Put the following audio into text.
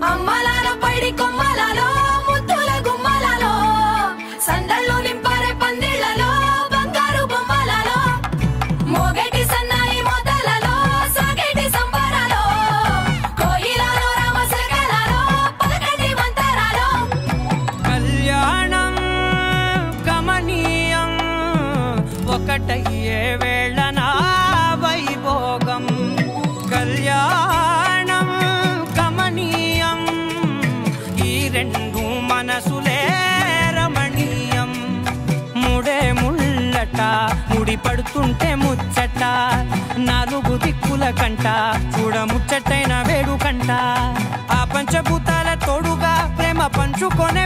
అమ్మలాలో పైడి కొమ్మలలో ముద్దుల గుమ్మలలో సందళ్ళు నింపారే పందిళ్లలో బంగారు బొమ్మలలో మోగేటి సన్నాయి మొదలలో సాగేటి సంబరాలో కోయిలలో రామశకలలో పలకటి మంతరాలో కళ్యాణం గమనీయం ఒకటయ్యే వేళ నా వైభోగం కళ్యాణం గమనీయం ఈ రెండు మనసులే రమణీయం ముడే ముళ్ళట ముడి పడుతుంటే ముచ్చట నాలుగు దిక్కుల కంట చూడ ముచ్చటైన వేడుకంట ఆ పంచభూతాల తోడుగా ప్రేమ పంచుకొనే